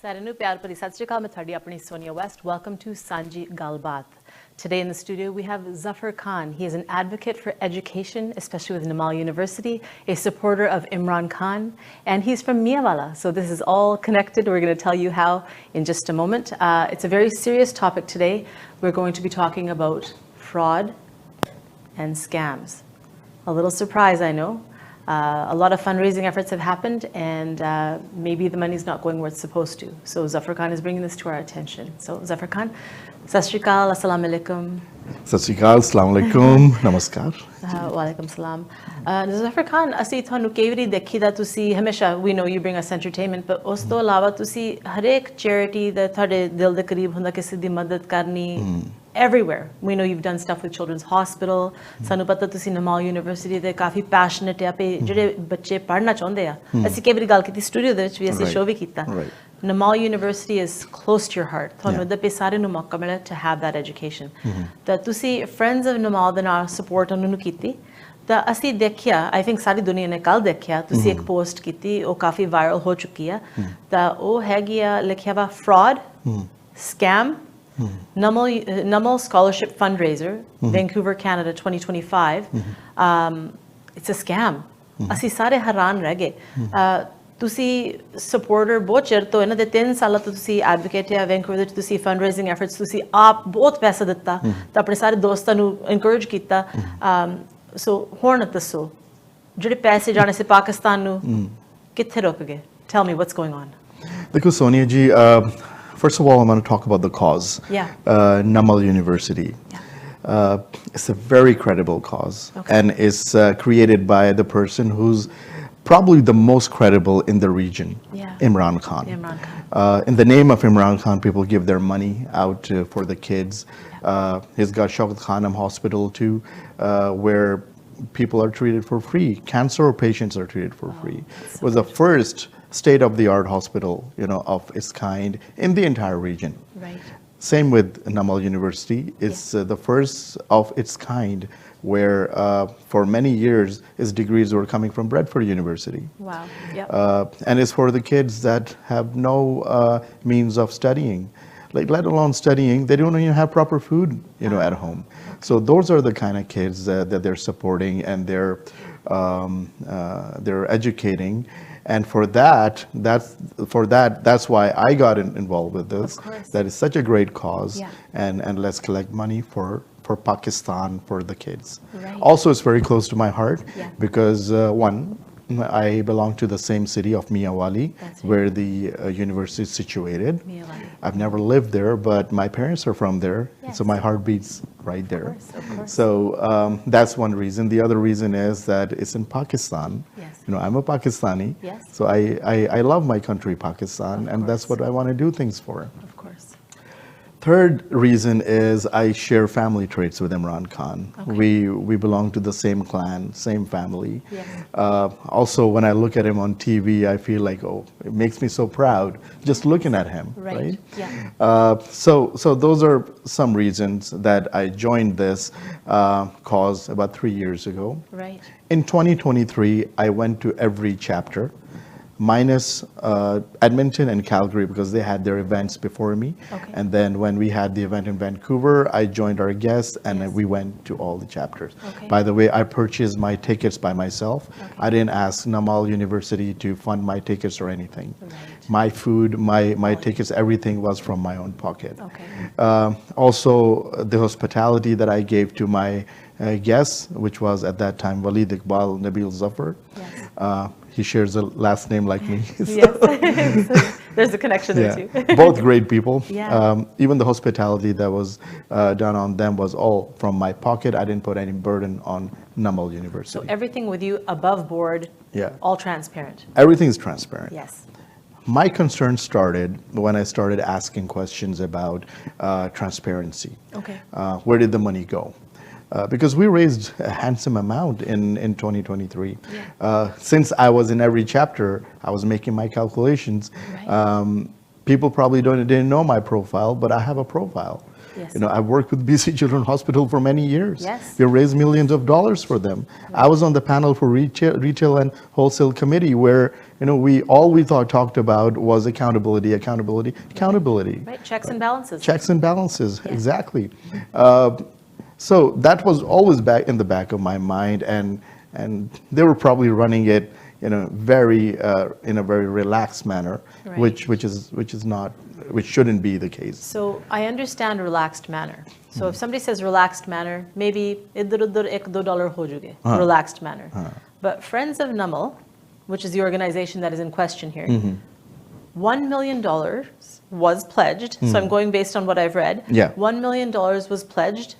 Saranu pyar ਭਰੀ ਸਤਿ ਸ਼੍ਰੀ ਅਕਾਲ ਮੈਂ ਤੁਹਾਡੀ ਆਪਣੀ Sonia West. Welcome to Sanjhi Galbaat. Today in the studio we have Zafar Khan. He is an advocate for education, especially with Namal University, a supporter of Imran Khan, and he's from Miawala. So this is all connected. We're going to tell you how in just a moment. It's a very serious topic today. We're going to be talking about fraud and scams. A little surprise, I know. A lot of fundraising efforts have happened, and maybe the money's not going where it's supposed to. So Zafar Khan is bringing this to our attention. So Zafar Khan, Sat Shri Akal, Assalamu Alaikum. Sat Shri Akal, Assalamu Alaikum, Namaskar. Wa Alaikum Salam. Zafar Khan, ਅਸੀਂ ਤੁਹਾਨੂੰ ਕਈ ਵਾਰੀ ਦੇਖੀਦਾ ਤੁਸੀਂ ਹਮੇਸ਼ਾ we know you bring us entertainment, but ਉਸ ਤੋਂ ਇਲਾਵਾ ਤੁਸੀਂ ਹਰੇਕ charity ਦਾ ਤੁਹਾਡੇ ਦਿਲ ਦੇ ਕਰੀਬ ਹੁੰਦਾ ਕਿਸੇ ਦੀ ਮਦਦ ਕਰਨੀ. Everywhere. We know you've done stuff with Children's Hospital. ਸਾਨੂੰ ਪਤਾ ਤੁਸੀਂ Namal University ਦੇ ਕਾਫੀ passionate ਆ ਪੇ ਜਿਹੜੇ ਬੱਚੇ ਪੜ੍ਹਨਾ ਚਾਹੁੰਦੇ ਆ ਅਸੀਂ ਕਈ ਵਾਰੀ ਗੱਲ ਕੀਤੀ ਸਟੂਡੀਓ ਦੇ ਵਿੱਚ ਵੀ ਅਸੀਂ ਸ਼ੋਅ ਵੀ ਕੀਤਾ Namal University is close to your heart. ਤੁਹਾਨੂੰ ਇਹਦਾ ਪੇ ਸਾਰੇ ਨੂੰ ਮੌਕਾ ਮਿਲਿਆ to have that education. ਤਾਂ ਤੁਸੀਂ Friends of Namal ਦੇ ਨਾਲ support ਉਹਨਾਂ ਨੂੰ ਕੀਤੀ ਤਾਂ ਅਸੀਂ ਦੇਖਿਆ I think ਸਾਰੀ ਦੁਨੀਆ ਨੇ ਕੱਲ ਦੇਖਿਆ ਤੁਸੀਂ ਇੱਕ ਪੋਸਟ ਕੀਤੀ ਉਹ ਕਾਫੀ ਵਾਇਰਲ ਹੋ ਚੁੱਕੀ ਆ ਤਾਂ ਉਹ ਹੈਗੀ ਆ ਲਿਖਿਆ ਵਾ fraud, scam, Namal Scholarship Fundraiser, Vancouver, Canada, 2025. It's a scam. ਅਸੀਂ ਸਾਰੇ ਹੈਰਾਨ ਰਹਿ ਗਏ ਤੁਸੀਂ supporter ਬਹੁਤ ਚਿਰ ਤੋਂ ਇਹਨਾਂ ਦੇ 3 ਸਾਲਾਂ ਤੋਂ ਤੁਸੀਂ advocate ਆ Vancouver ਵਿੱਚ ਤੁਸੀਂ fundraising efforts ਤੁਸੀਂ ਆਪ ਬਹੁਤ ਪੈਸਾ ਦਿੱਤਾ ਤਾਂ ਆਪਣੇ ਸਾਰੇ ਦੋਸਤਾਂ ਨੂੰ encourage ਕੀਤਾ so ਹੁਣ ਦੱਸੋ ਜਿਹੜੇ ਪੈਸੇ ਜਾਣੇ ਸੀ ਪਾਕਿਸਤਾਨ ਨੂੰ ਕਿੱਥੇ ਰੁਕ ਗਏ tell me what's going on. ਦੇਖੋ ਸੋਨੀਆ ਜੀ first of all, I want to talk about the cause. Namal University. It's a very credible cause, and it's created by the person who's probably the most credible in the region, Imran Khan. In the name of Imran Khan, people give their money out for the kids. He's got Shaukat Khanam Hospital too, where people are treated for free. Cancer patients are treated for free. It was the first state-of-the-art hospital, of its kind in the entire region. Right. Same with Namal University. It's the first of its kind where for many years its degrees were coming from Bradford University. Wow. Yep. And it's for the kids that have no means of studying. Like let alone studying, they don't even have proper food, at home. So those are the kind of kids that they're supporting and they're educating. And for that's why I got involved with this. That is such a great cause, and let's collect money for Pakistan for the kids. Right. Also, it's very close to my heart because one, I belong to the same city of Miawali, where the university is situated. I've never lived there, but my parents are from there, so my heart beats right there. Of course. So that's one reason. The other reason is that it's in Pakistan. I'm a Pakistani, so I love my country, Pakistan, and that's what I want to do things for. Of course. Third reason is I share family traits with Imran Khan. We belong to the same clan, same family. Also, when I look at him on TV, I feel like, it makes me so proud just looking at him. Right? So those are some reasons that I joined this cause about 3 years ago. Right. In 2023, I went to every chapter, minus Edmonton and Calgary because they had their events before me. And then when we had the event in Vancouver, I joined our guests and we went to all the chapters. By the way, I purchased my tickets by myself. I didn't ask Namal University to fund my tickets or anything. My food, my tickets, everything was from my own pocket. Also, the hospitality that I gave to my guests, which was at that time Walid Iqbal Nabil Zafar. He shares a last name like me. There's a connection there too. Both great people. Even the hospitality that was done on them was all from my pocket. I didn't put any burden on Namal University. So everything with you above board, all transparent. Everything is transparent. Yes. My concern started when I started asking questions about transparency. Where did the money go? Because we raised a handsome amount in 2023. Yeah. Since I was in every chapter, I was making my calculations. Right. People probably didn't know my profile, but I have a profile. Yes. You know, I've worked with BC Children's Hospital for many years. Yes. We raised millions of dollars for them. Right. I was on the panel for retail and wholesale committee where, you know, all we talked about was accountability. Right, checks and balances. Checks and balances, yeah. exactly. So that was always back in the back of my mind, and they were probably running it in a very relaxed manner, right. which shouldn't be the case. So I understand relaxed manner. So if somebody says relaxed manner, maybe $1-2 ho juge, relaxed manner. But Friends of Namal, which is the organization that is in question here, $1 million was pledged. So I'm going based on what I've read. Yeah. $1 million was pledged,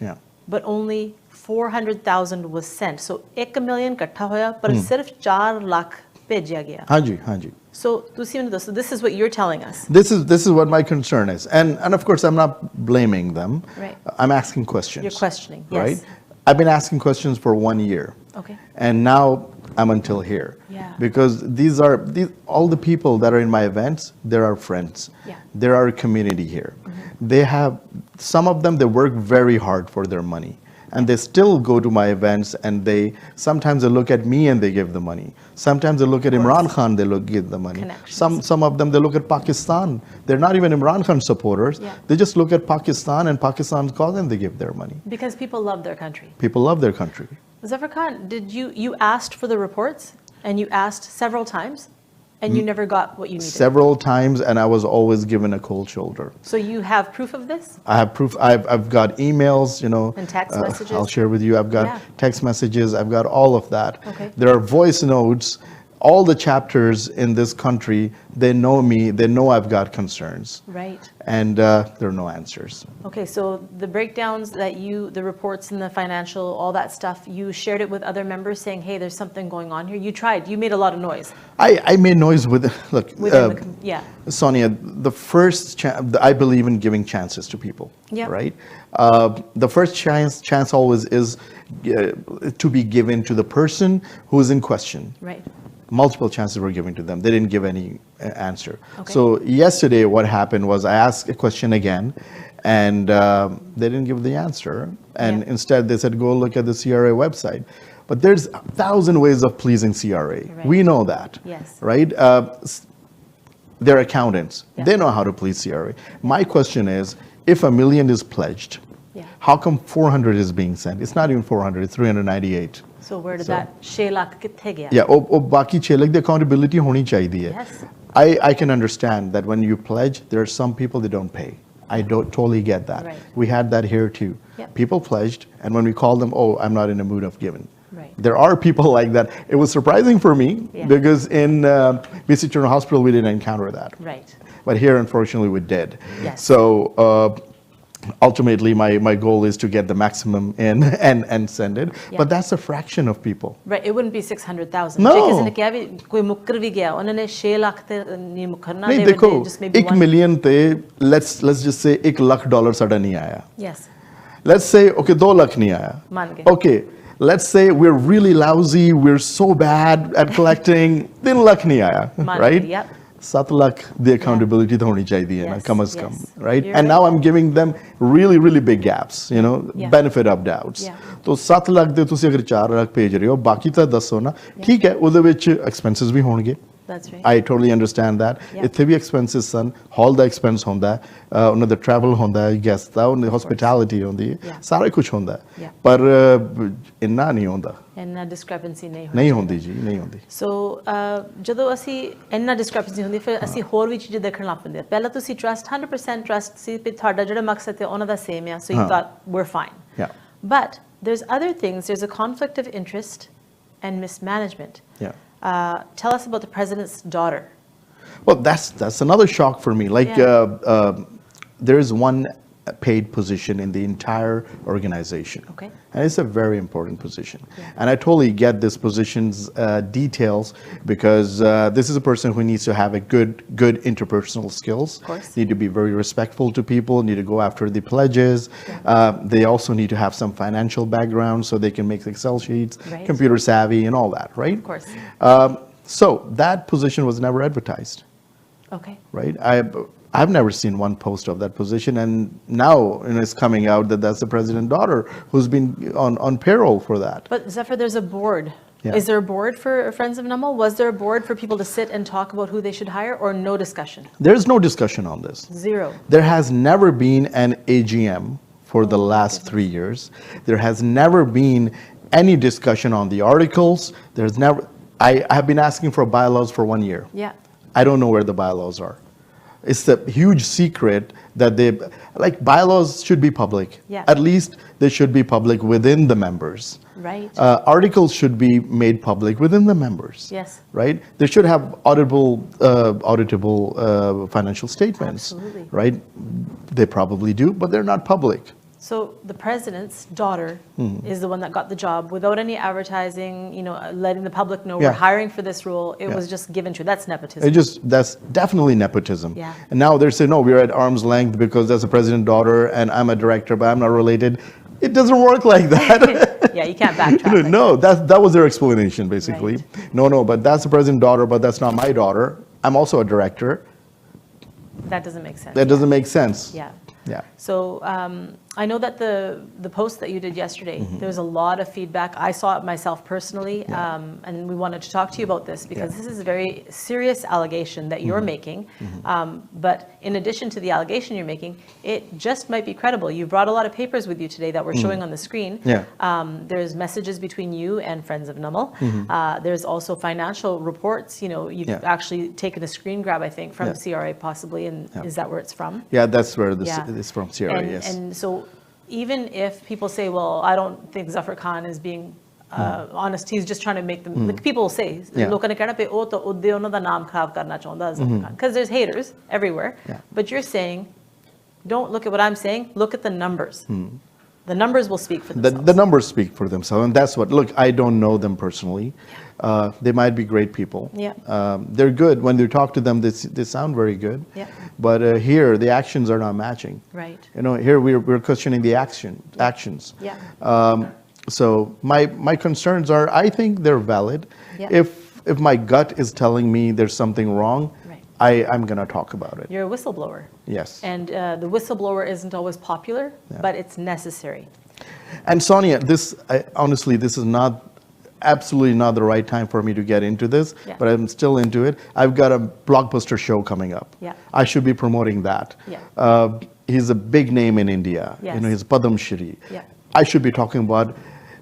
but only 400,000 was sent. So 1 million इकट्ठा होया, पर सिर्फ 4 लाख भेजा गया. हाँ जी. So this is what you're telling us. This is what my concern is, and of course I'm not blaming them. Right. I'm asking questions. You're questioning. Yes. Right. I've been asking questions for 1 year. Okay. And now I'm until here. Yeah. Because these all the people that are in my events, they're our friends. Yeah. They're our community here. They have, some of them, they work very hard for their money. And they still go to my events, and sometimes they look at me and they give the money. Sometimes they look at Imran Khan, they give the money. Some of them, they look at Pakistan. They're not even Imran Khan supporters. Yeah. They just look at Pakistan and Pakistan's cause, and they give their money. Because people love their country. People love their country. Zafar Khan, did you asked for the reports, and you asked several times, and you never got what you needed? Several times, and I was always given a cold shoulder. So you have proof of this? I have proof. I've got emails, you know. And text messages? I'll share with you. I've got text messages. I've got all of that. Okay. There are voice notes. All the chapters in this country, they know me. They know I've got concerns. Right. And there are no answers. Okay, so the breakdowns that the reports and the financial, all that stuff, you shared it with other members saying, hey, there's something going on here. You tried. You made a lot of noise. I made noise with, look, yeah. Sonia, the first I believe in giving chances to people, right? The first chance always is to be given to the person who is in question. Right. Multiple chances were given to them. They didn't give any answer. Okay. So yesterday what happened was I asked a question again, and they didn't give the answer. And instead they said, go look at the CRA website. But there's 1,000 ways of pleasing CRA. Right. We know that. Yes. Right? They're accountants. They know how to please CRA. My question is, if $1 million is pledged, how come 400 is being sent? It's not even 400, it's 398. So where did that 6 lakh kithe gaya? Yeah, baki 6 lakh, the accountability honi chahiye. Yes. I can understand that when you pledge, there are some people that don't pay. I totally get that. Right. We had that here too. Yep. People pledged, and when we called them, oh, I'm not in a mood of giving. Right. There are people like that. It was surprising for me because in BC Children's Hospital, we didn't encounter that. Right. But here, unfortunately, we did. Yes. So ultimately, my goal is to get the maximum in and send it. Yeah. But that's a fraction of people. Right. It wouldn't be 600,000. No. किसी ने किया भी कोई मुक्कर भी गया उन्होंने 6 लाख ते नहीं मुकरना नहीं देखो 1 million ते let's just say $1 lakh साड़ा नहीं आया. Yes. Let's say okay 2 lakh नहीं आया. मान गए. Okay. Let's say we're really lousy, we're so bad at collecting, 3 lakh nahi aaya, right? Yep. 7 lakh the accountability to honi chahiye na kam az kam, right? You're and now I'm giving them really, really big gaps, you know, benefit of doubts. Yeah. So 7 lakh de tusi agar 4 lakh bhej rahe ho, baki ta dasso na, theek hai, ude vich expenses bhi honge. That's right. I totally understand that. Ithe bhi expenses san, hall da expense honda, ਉਹਨਾਂ ਦਾ travel ਹੁੰਦਾ ਹੈ, guest ਦਾ, ਉਹਨਾਂ ਦੀ hospitality ਹੁੰਦੀ ਹੈ, ਸਾਰਾ ਕੁਝ ਹੁੰਦਾ ਹੈ, ਪਰ ਇੰਨਾ ਨਹੀਂ ਹੁੰਦਾ. ਇੰਨਾ discrepancy ਨਹੀਂ ਹੁੰਦੀ ਜੀ, ਨਹੀਂ ਹੁੰਦੀ. So ਜਦੋਂ ਅਸੀਂ ਇੰਨਾ discrepancy ਹੁੰਦੀ ਫਿਰ ਅਸੀਂ ਹੋਰ ਵੀ ਚੀਜ਼ਾਂ ਦੇਖਣ ਲੱਗ ਪੈਂਦੇ ਹਾਂ. ਪਹਿਲਾਂ ਤੁਸੀਂ trust 100% trust ਸੀ ਕਿ ਤੁਹਾਡਾ ਜਿਹੜਾ ਮਕਸਦ ਹੈ ਉਹਨਾਂ ਦਾ same ਹੈ, so you thought we're fine. Yeah. But there's other things. There's a conflict of interest and mismanagement. Yeah. Tell us about the president's daughter. Well, that's another shock for me. Like there is one paid position in the entire organization. Okay. And it's a very important position. And I totally get this position's details because this is a person who needs to have a good interpersonal skills. Of course. Need to be very respectful to people, need to go after the pledges. They also need to have some financial background so they can make Excel sheets, computer savvy and all that, right? Of course. So that position was never advertised. Okay. Right? I've never seen one post of that position, and now it's coming out that that's the president's daughter who's been on payroll for that. But Zafar, there's a board. Yeah. Is there a board for Friends of Namal? Was there a board for people to sit and talk about who they should hire, or no discussion? There's no discussion on this. Zero. There has never been an AGM for the last 3 years. There has never been any discussion on the articles. There's never. I have been asking for bylaws for 1 year. Yeah. I don't know where the bylaws are. It's a huge secret that bylaws should be public. Yeah. At least they should be public within the members. Right. Articles should be made public within the members. Yes. Right? They should have auditable financial statements. Absolutely. Right? They probably do, but they're not public. So the president's daughter is the one that got the job without any advertising, letting the public know Yeah. we're hiring for this role. It was just given to her. That's nepotism. That's definitely nepotism. Yeah. And now they're saying, no, we're at arm's length because that's the president's daughter and I'm a director, but I'm not related. It doesn't work like that. Yeah, you can't backtrack. No, that was their explanation, basically. Right. No, but that's the president's daughter, but that's not my daughter. I'm also a director. That doesn't make sense. That doesn't make sense. Yeah. Yeah. So I know that the post that you did yesterday, there was a lot of feedback. I saw it myself personally, and we wanted to talk to you about this because this is a very serious allegation that you're making. But in addition to the allegation you're making, it just might be credible. You brought a lot of papers with you today that we're showing on the screen. Yeah. There's messages between you and Friends of Namal. There's also financial reports. You've actually taken a screen grab, I think, from CRA possibly, and is that where it's from? Yeah, that's where this is from, CRA, yes. And so even if people say, well, I don't think Zafar Khan is being honest, he's just trying to make them, like people will say, because there's haters everywhere. Yeah. But you're saying, don't look at what I'm saying, look at the numbers. The numbers will speak for themselves. The numbers speak for themselves, and that's what, look, I don't know them personally. They might be great people. Yeah. They're good. When you talk to them, they sound very good. Yeah. But here, the actions are not matching. Right. Here we're questioning the actions. Yeah. So my concerns are, I think they're valid. Yeah. If my gut is telling me there's something wrong, Right. I'm going to talk about it. You're a whistleblower. Yes. And the whistleblower isn't always popular, but it's necessary. And Sonia, honestly, this is absolutely not the right time for me to get into this, but I'm still into it. I've got a blockbuster show coming up. Yeah. I should be promoting that. Yeah. He's a big name in India. Yes. He's Padam Shri. Yeah. I should be talking about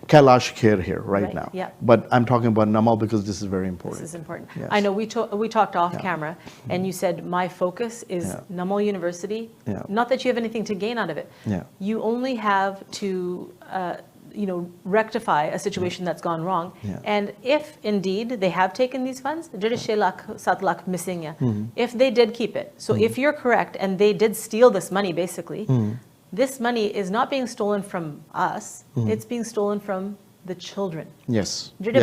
Kailash Kher here right now. Yeah. But I'm talking about Namal because this is very important. This is important. Yes. I know we talked off camera, and you said my focus is Namal University. Yeah. Not that you have anything to gain out of it. Yeah. You only have to rectify a situation that's gone wrong. Yeah. And if indeed they have taken these funds, 6 lakh, 7 lakh missing, if they did keep it. So if you're correct and they did steal this money, basically, this money is not being stolen from us, it's being stolen from the children. Yes. Those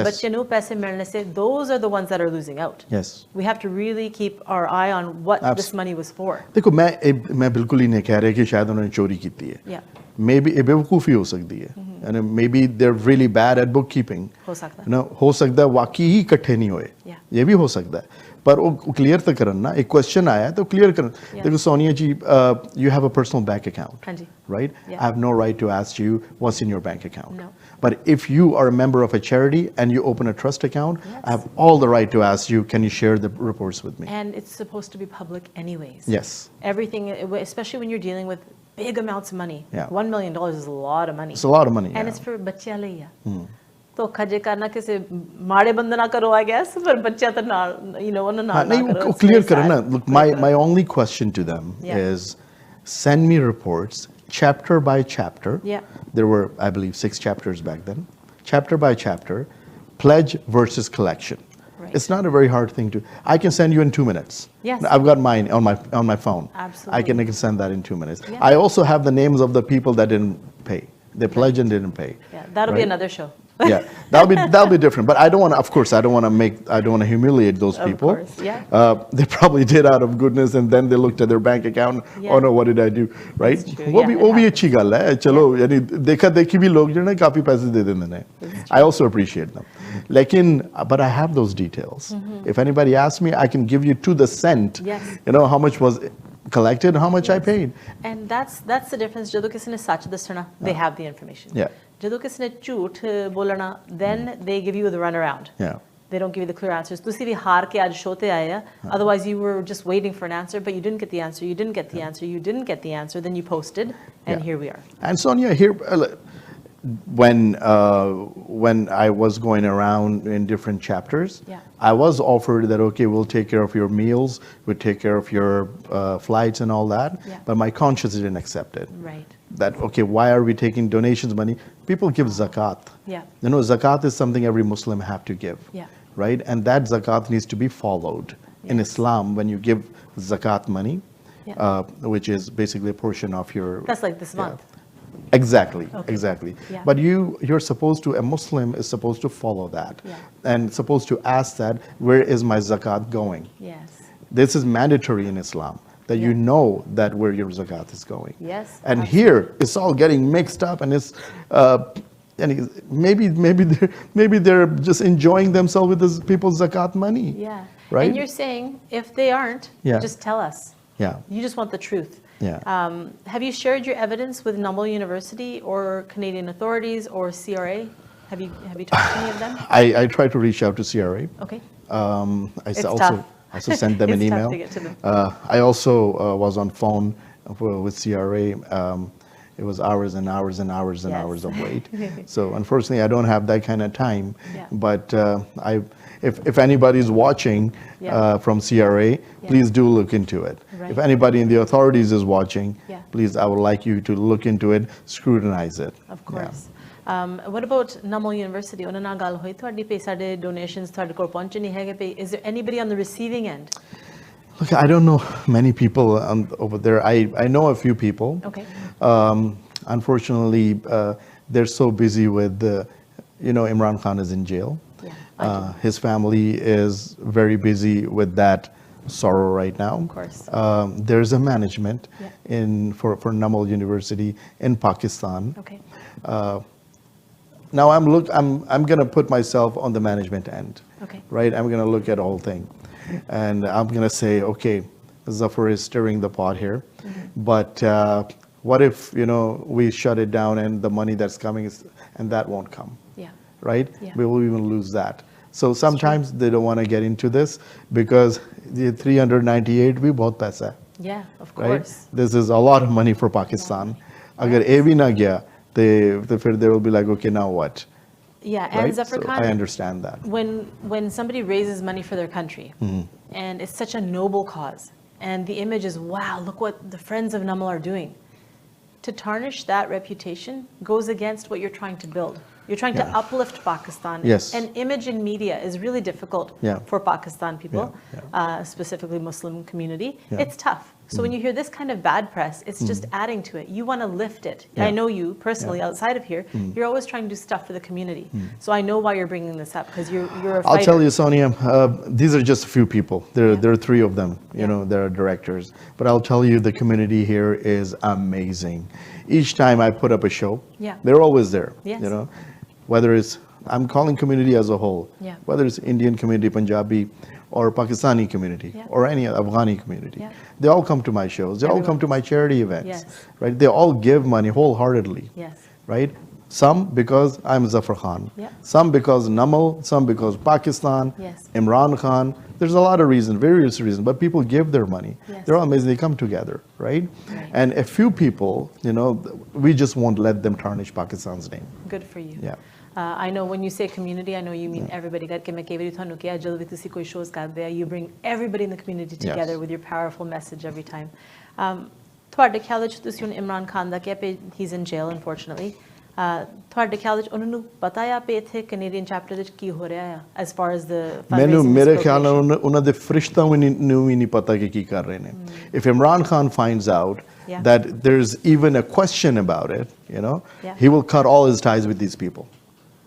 are the ones that are losing out. Yes. We have to really keep our eye on what this money was for. देखो मैं बिल्कुल ही नहीं कह रहा कि शायद उन्होंने चोरी की है. Yeah. Maybe ये बेवकूफ़ी हो सकती है. And maybe they're really bad at bookkeeping. हो सकता है. हो सकता है वाकई ही इकट्ठे नहीं हुए. Yeah. ये भी हो सकता है. पर वो क्लियर तो करना ना, एक क्वेश्चन आया तो क्लियर करना. देखो सोनिया जी, you have a personal bank account, हाँ जी. right? Yeah. I have no right to ask you what's in your bank account. No. But if you are a member of a charity and you open a trust account, I have all the right to ask you, can you share the reports with me? And it's supposed to be public anyways. Yes. Everything, especially when you're dealing with big amounts of money. Yeah. $1 million is a lot of money. It's a lot of money. And it's for बच्चियां लिए. तो खजे करना किसे माड़े बंद ना करो, I guess, पर बच्चा तो ना, उन्हें ना करो. Clear करना. Look, my only question to them is, send me reports, chapter by chapter. Yeah. There were, I believe, 6 chapters back then. Chapter by chapter, pledge versus collection. Right. It's not a very hard thing to. I can send you in 2 minutes. Yes. I've got mine on my phone. Absolutely. I can send that in 2 minutes. Yeah. I also have the names of the people that didn't pay. They pledged and didn't pay. Yeah, that'll be another show. Yeah, that'll be different. But I don't want to. Of course, I don't want to humiliate those people. Of course, yeah. They probably did out of goodness, and then they looked at their bank account. Yeah. Oh no, what did I do? Right? That's true. वो भी अच्छी गल है. चलो, यानी देखा देखी भी लोग जो ना काफी पैसे दे देते हैं. I also appreciate them. But I have those details. If anybody asks me, I can give you to the cent. Yes. How much was collected, how much I Yes. paid. And that's the difference. ਜਦੋਂ ਕਿਸੇ ਨੇ ਸੱਚ ਦੱਸਣਾ, they have the information. Yeah. ਜਦੋਂ ਕਿਸੇ ਨੇ ਝੂਠ ਬੋਲਣਾ, then they give you the runaround. Yeah. They don't give you the clear answers. ਤੁਸੀਂ ਵੀ ਹਾਰ ਕੇ ਅੱਜ show ਤੇ ਆਏ ਆ. Otherwise you were just waiting for an answer, but you didn't get the answer. You didn't get the answer. You didn't get the answer. Then you posted, and Yeah. here we are. And Sonia, here, when I was going around in different chapters, Yeah. I was offered that, okay, we'll take care of your meals, we'll take care of your flights and all that, Yeah. but my conscience didn't accept it. Right. That, okay, why are we taking donations money? People give zakat. Yeah. You know, zakat is something every Muslim have to give. Yeah. Right? And that zakat needs to be followed. In Yes. Islam, when you give zakat money, Yeah. which is basically a portion of your... That's like this month. Exactly, Okay. exactly. Yeah. But you're supposed to, a Muslim is supposed to follow that. Yeah. And supposed to ask that, where is my zakat going? Yes. This is mandatory in Islam, that you Yeah. know that where your zakat is going. Yes, And absolutely. here, it's all getting mixed up, and it's, and maybe they're just enjoying themselves with this people's zakat money. Yeah. Right? And you're saying, if they aren't, Yeah. just tell us. Yeah. You just want the truth. Yeah. Have you shared your evidence with Numble University or Canadian authorities or CRA? Have you talked to any of them? I try to reach out to CRA. Okay. I It's also tough. also sent them an It's email. tough to get to them. I also was on phone with CRA. It was hours and hours and hours and Yes. hours of wait. So unfortunately, I don't have that kind of time. Yeah. But if anybody's watching Yeah. from CRA, please do look into it. Right. If anybody in the authorities is watching, Yeah. please, I would like you to look into it, scrutinize it. Of course. What about Numble University? ਉਹਨਾਂ ਨਾਲ ਗੱਲ ਹੋਈ ਤੁਹਾਡੀ ਪਈ ਸਾਡੇ donations ਤੁਹਾਡੇ ਕੋਲ ਪਹੁੰਚੇ ਨਹੀਂ ਹੈਗੇ ਪਈ? Is there anybody on the receiving end? Look, I don't know many people over there. I know a few people. Okay. Unfortunately, they're so busy with, Imran Khan is in jail. Yeah. His family is very busy with that sorrow right now. Of course. There's a management Yeah. for Numble University in Pakistan. Okay. Now I'm going to put myself on the management end. Okay. Right? I'm going to look at the whole thing. And I'm going to say, okay, Zafar is stirring the pot here. Mm-hmm. But what if, we shut it down and the money that's coming and that won't come? Yeah. Right? Yeah. We will even lose that. So sometimes they don't want to get into this because the 398 भी बहुत पैसा है. Yeah, of Right? course. This is a lot of money for Pakistan. अगर ये भी ना गया, then they will be like, okay, now what? Yeah, and Right? Zafar So Khan, I understand that. when somebody raises money for their country, and it's such a noble cause, and the image is, wow, look what the friends of Namal are doing. To tarnish that reputation goes against what you're trying to build. You're trying to Yeah. uplift Pakistan. Yes. And image in media is really difficult Yeah. for Pakistan people, Yeah, specifically Muslim community. Yeah. It's tough. So when you hear this kind of bad press, it's just adding to it. You want to lift it. Yeah. I know you personally Yeah. outside of here. You're always trying to do stuff for the community. So I know why you're bringing this up because you're a fighter. I'll tell you, Sonia, these are just a few people. There are 3 of them, Yeah. there are directors. But I'll tell you, the community here is amazing. Each time I put up a show, Yeah. they're always there. Yes. Whether it's, I'm calling community as a whole, Yeah. whether it's Indian community, Punjabi, or Pakistani community, Yeah. or any Afghani community. Yeah. They all come to my shows. They all Everyone come to my charity events. Yes. Right? They all give money wholeheartedly. Yes. Right? Some because I'm Zafar Khan. Yeah. Some because Namal, some because Pakistan, Yes. Imran Khan. There's a lot of reasons, various reasons, but people give their money. Yes. They're all amazing. They come together, right? Right. And a few people, we just won't let them tarnish Pakistan's name. Good for you. Yeah. I know when you say community, I know you mean everybody. ਕਰਕੇ ਮੈਂ ਕਈ ਵਾਰੀ ਤੁਹਾਨੂੰ ਕਿਹਾ ਜਦੋਂ ਵੀ ਤੁਸੀਂ ਕੋਈ shows ਕਰਦੇ ਆ, you bring everybody in the community together with your powerful message every time. ਤੁਹਾਡੇ ਖਿਆਲ ਵਿੱਚ ਤੁਸੀਂ ਹੁਣ ਇਮਰਾਨ ਖਾਨ ਦਾ ਕਿਹਾ ਕਿ he's in jail unfortunately. ਤੁਹਾਡੇ ਖਿਆਲ ਵਿੱਚ ਉਹਨਾਂ ਨੂੰ ਪਤਾ ਆ ਕਿ ਇੱਥੇ ਕੈਨੇਡੀਅਨ ਚੈਪਟਰ ਵਿੱਚ ਕੀ ਹੋ ਰਿਹਾ ਆ as far as the ਮੇਰੇ ਖਿਆਲ ਨਾਲ ਉਹਨਾਂ ਦੇ ਫਰਿਸ਼ਤਾ ਨੂੰ ਵੀ ਨਹੀਂ ਪਤਾ ਕਿ ਕੀ ਕਰ ਰਹੇ ਨੇ. If Imran Khan finds out Yeah. that there's even a question about it, Yeah. he will cut all his ties with these people.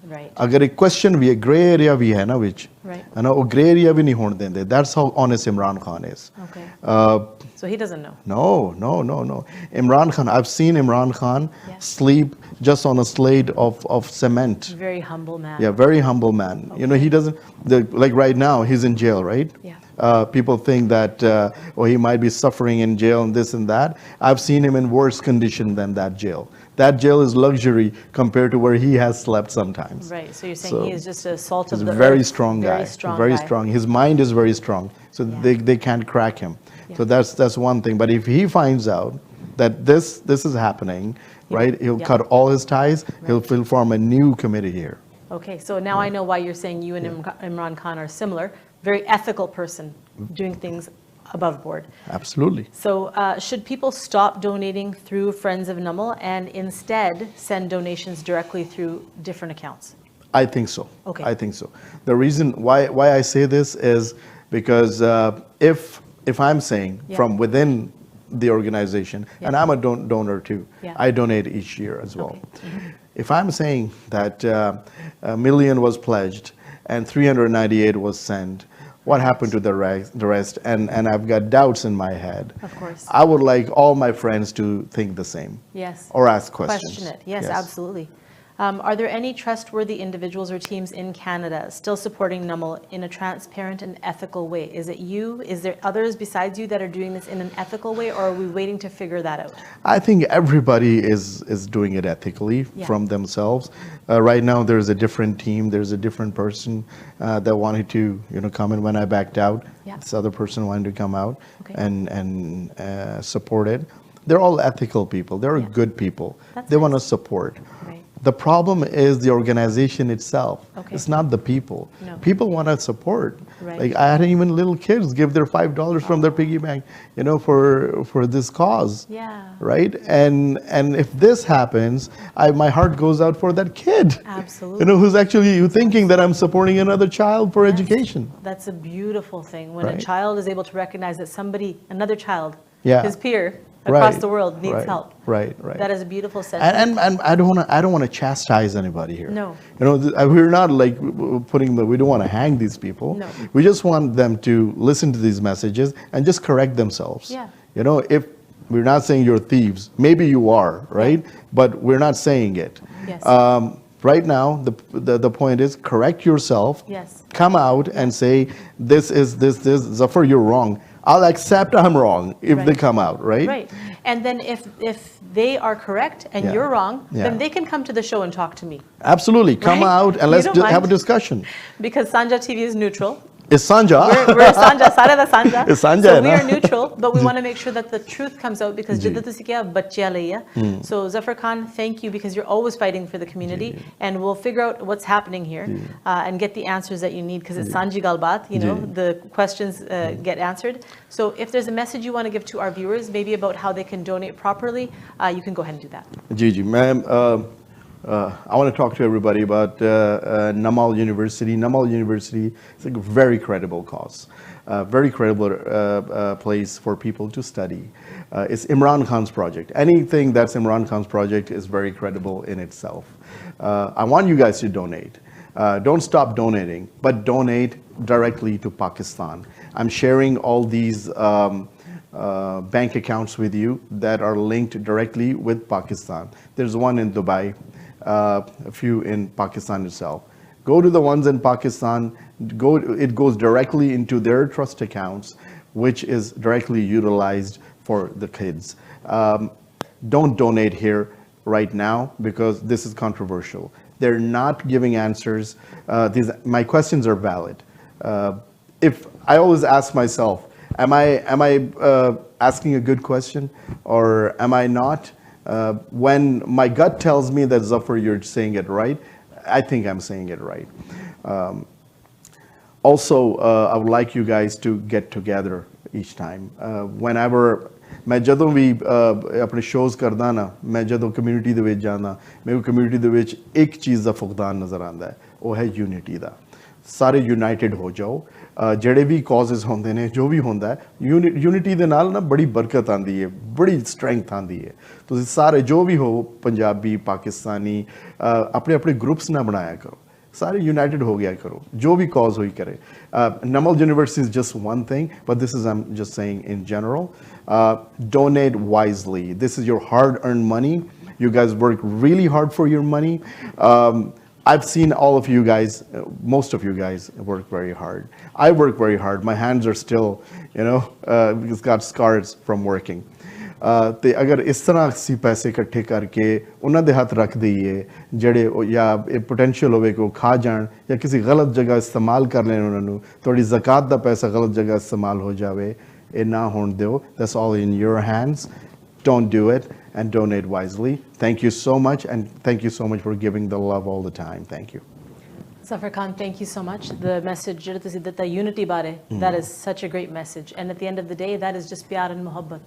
Right. अगर एक question भी है, gray area भी है ना which, Right. है ना, वो gray area भी नहीं होने देंगे. That's how honest Imran Khan is. Okay. Uh, So he doesn't know. No. Imran Khan, I've seen Imran Khan Yeah. sleep just on a slate of cement. Very humble man. Yeah, very humble man. Okay. He doesn't, like right now, he's in jail, right? Yeah. People think that, he might be suffering in jail and this and that. I've seen him in worse condition than that jail. That jail is luxury compared to where he has slept sometimes. Right, so you're saying he is just a salt of the earth. He's a very strong guy. Very strong. His mind is very strong, so they can't crack him. So that's one thing. But if he finds out that this is happening, right, he'll cut all his ties. He'll form a new committee here. Okay, so now I know why you're saying you and Imran Khan are similar. Very ethical person, doing things above board. Absolutely. So should people stop donating through Friends of Namal and instead send donations directly through different accounts? I think so. Okay. I think so. The reason why I say this is because if I'm saying from within the organization, and I'm a donor too, I donate each year as well. Okay. If I'm saying that $1 million was pledged and 398 was sent, what happened to the rest? And I've got doubts in my head. Of course. I would like all my friends to think the same. Yes. Or ask questions. Question it. Yes, absolutely. Are there any trustworthy individuals or teams in Canada still supporting Namal in a transparent and ethical way? Is it you? Is there others besides you that are doing this in an ethical way, or are we waiting to figure that out? I think everybody is doing it ethically from themselves. Right now, there's a different team. There's a different person that wanted to come in when I backed out. This other person wanted to come out and support it. They're all ethical people. They're good people. They want to support. Right. The problem is the organization itself. Okay. It's not the people. No. People want to support. Right. Like I had even little kids give their $5 from their piggy bank, for this cause. Yeah. Right. And if this happens, my heart goes out for that kid. Absolutely. Who's actually thinking that I'm supporting another child for education. That's a beautiful thing when a child is able to recognize that another child, his peer, across the world needs help. Right. That is a beautiful sentiment. And I don't want to chastise anybody here. No. We're not like we don't want to hang these people. No. We just want them to listen to these messages and just correct themselves. Yeah. If we're not saying you're thieves, maybe you are, right? But we're not saying it. Yes. Right now, the point is correct yourself. Yes. Come out and say this. Zafar, you're wrong. I'll accept I'm wrong if they come out, right? Right. And then if they are correct and you're wrong, then they can come to the show and talk to me. Absolutely. Come out and let's have a discussion. Because Sanjha TV is neutral. It's Sanjha. We're Sanjha, Sare da Sanjha. It's Sanjha, so we are neutral, but we want to make sure that the truth comes out because jidda tusi kiya bachya laiya. So Zafar Khan, thank you because you're always fighting for the community, and we'll figure out what's happening here and get the answers that you need because it's Sanjhi Galbaat. The questions get answered. So if there's a message you want to give to our viewers, maybe about how they can donate properly, you can go ahead and do that. Gigi, ma'am. I want to talk to everybody about Namal University. Namal University is a very credible cause, very credible place for people to study. It's Imran Khan's project. Anything that's Imran Khan's project is very credible in itself. I want you guys to donate. Don't stop donating, but donate directly to Pakistan. I'm sharing all these bank accounts with you that are linked directly with Pakistan. There's one in Dubai. A few in Pakistan itself. Go to the ones in Pakistan. It goes directly into their trust accounts, which is directly utilized for the kids. Don't donate here right now because this is controversial. They're not giving answers. My questions are valid. If I always ask myself, am I asking a good question or am I not? When my gut tells me that Zafar, you're saying it right, I think I'm saying it right. Also, I would like you guys to get together each time. Whenever मैं ਜਦੋਂ ਵੀ ਆਪਣੇ shows ਕਰਦਾ ਨਾ ਮੈਂ ਜਦੋਂ community ਦੇ ਵਿੱਚ ਜਾਂਦਾ ਮੈਨੂੰ ਕਮਿਊਨਿਟੀ ਦੇ ਵਿੱਚ ਇੱਕ ਚੀਜ਼ ਦਾ ਫੁਕਦਾਨ ਨਜ਼ਰ ਆਉਂਦਾ ਹੈ ਉਹ ਹੈ ਯੂਨਿਟੀ ਦਾ ਸਾਰੇ ਯੂਨਾਈਟਿਡ ਹੋ ਜਾਓ ਜਿਹੜੇ ਵੀ ਕਾਜ਼ਸ ਹੁੰਦੇ ਨੇ ਜੋ ਵੀ ਹੁੰਦਾ ਹੈ ਯੂਨਿਟੀ ਦੇ ਨਾਲ ਨਾ ਬੜੀ ਬਰਕਤ ਆਉਂਦੀ ਹੈ ਬੜੀ ਸਟਰੈਂਥ ਆਉਂਦੀ ਹੈ ਤੁਸੀਂ ਸਾਰੇ ਜੋ ਵੀ ਹੋ ਪੰਜਾਬੀ ਪਾਕਿਸਤਾਨੀ ਆਪਣੇ ਆਪਣੇ ਗਰੁੱਪਸ ਨਾ ਬਣਾਇਆ ਕਰੋ ਸਾਰੇ ਯੂਨਾਈਟਿਡ ਹੋ ਗਿਆ ਕਰੋ ਜੋ ਵੀ ਕਾਜ਼ ਹੋਈ ਕਰੇ Namal University is just one thing but this is I'm just saying in general donate wisely. This is your hard-earned money. You guys work really hard for your money. I've seen all of you guys, most of you guys work very hard. I work very hard. My hands are still, it's got scars from working. ਤੇ ਅਗਰ ਇਸ ਤਰ੍ਹਾਂ ਅਸੀਂ ਪੈਸੇ ਇਕੱਠੇ ਕਰਕੇ ਉਹਨਾਂ ਦੇ ਹੱਥ ਰੱਖ ਦਈਏ ਜਿਹੜੇ ਜਾਂ ਇਹ ਪੋਟੈਂਸ਼ੀਅਲ ਹੋਵੇ ਕਿ ਉਹ ਖਾ ਜਾਣ ਜਾਂ ਕਿਸੇ ਗਲਤ ਜਗ੍ਹਾ ਇਸਤੇਮਾਲ ਕਰ ਲੈਣ ਉਹਨਾਂ ਨੂੰ ਤੁਹਾਡੀ ਜ਼ਕਾਤ ਦਾ ਪੈਸਾ ਗਲਤ ਜਗ੍ਹਾ ਇਸਤੇਮਾਲ ਹੋ ਜਾਵੇ ਇਹ ਨਾ ਹੋਣ ਦਿਓ that's all in your hands don't do it and donate wisely thank you so much and thank you so much for giving the love all the time thank you Zafar Khan, thank you so much. The message, the unity bare, that is such a great message. And at the end of the day, that is just pyar and mohabbat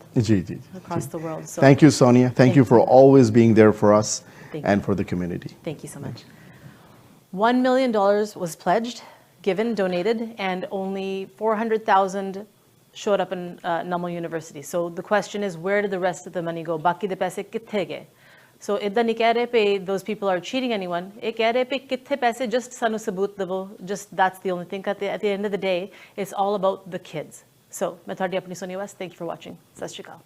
across the world. So thank you, Sonia. Thank you for always being there for us and for the community. Thank you so much. $1 million was pledged, given, donated, and only 400,000 showed up in Namal University. So the question is, where did the rest of the money go? Baki de paise kithe gaye? So idda nahi keh rahe pe those people are cheating anyone. Ye keh rahe pe kithe paise just sanu saboot devo. Just that's the only thing. At the end of the day, it's all about the kids. So main thodi apni Sonia West. Thank you for watching. Sat Shri Akal.